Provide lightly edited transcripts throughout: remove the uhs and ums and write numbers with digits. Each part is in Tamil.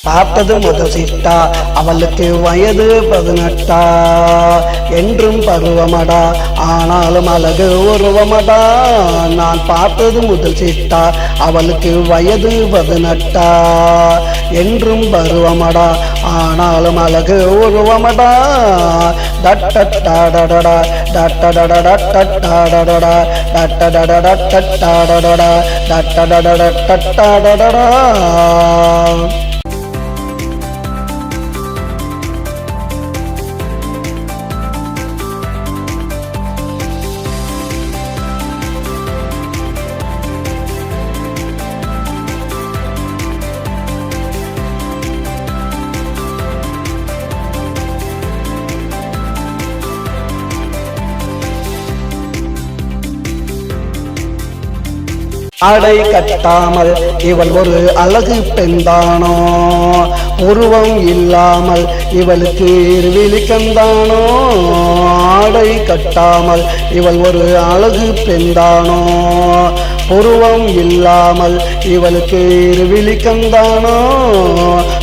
பார்த்தது முதல் சிட்டா அவளுக்கு வயது 18 என்றும் பருவமடா ஆனாலும் அழகு உருவமடா. நான் பார்த்தது முதல் சிட்டா அவளுக்கு வயது 18 என்றும் பருவமடா ஆனாலும் அழகு உருவமடா. டட்டடாடடடா டட்டடடடா டட்டடடடா டட்டடடடா டட்டடடடா டட்டடடடா டட்டடடடா. ஆடை கட்டாமல் இவள் ஒரு அழகு பெண்தானோ, உருவம் இல்லாமல் இவளுக்கு இருவிழிக்கந்தானோ. ஆடை கட்டாமல் இவள் ஒரு அழகு பெண்தானோ, உருவம் இல்லாமல் இவளுக்கு இருவிழிக்கந்தானோ.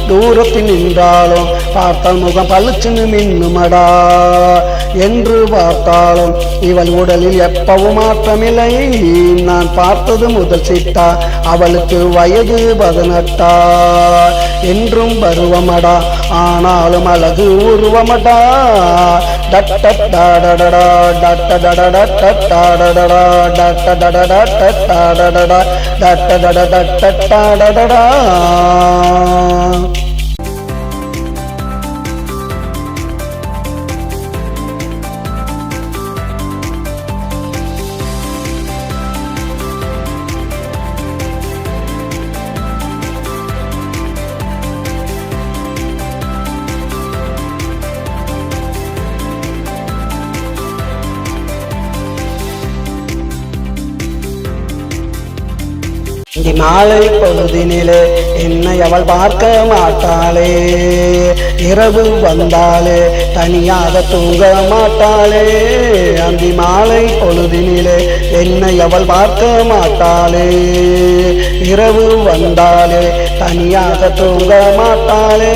தூரத்தில் நின்றாலும் பார்த்தால் முகம் பளிச்சுன்னு மின்னுமடா, என்று பார்த்தாலும் இவள் உடலில் எப்பவும் மாற்றமில்லை. நான் பார்த்தது முதல் சிட்டா அவளுக்கு வயது 18 என்றும் பருவமடா ஆனாலும் அழகு உருவமடா. டட்டடாடடடா டட்டடடடா டட்டடடடா டட்டடடடா டட்டடடடா டட்டடடடா டட்டடடடா. இந்த மாலை பொழுதினிலே என்னை அவள் பார்க்க மாட்டாளே, இரவு வந்தாலே தனியாக தூங்க மாட்டாளே. அந்த மாலை பொழுதினிலே என்னை அவள் பார்க்க மாட்டாளே, இரவு வந்தாலே தனியாக தூங்க மாட்டாளே.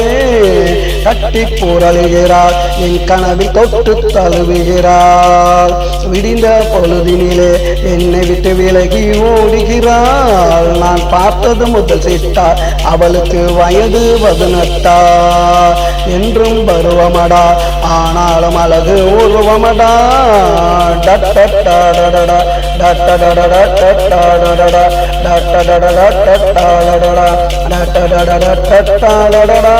கட்டி புரளுகிறாள் என் கனவில் தொட்டு தழுவுகிறாள், விடிந்த பொழுதினிலே என்னை விட்டு விலகி ஓடுகிறாள். நான் பார்த்தது முதல் சிட்டா அவளுக்கு வயது 18 என்றும் பருவமடா ஆனாலும் அழகு உருவமடா. டட்டடாடடடா டட்டடடடா டட்டடடடா டட்டடடடா டட்டடடடா டட்டடடடா டட்டடடடா.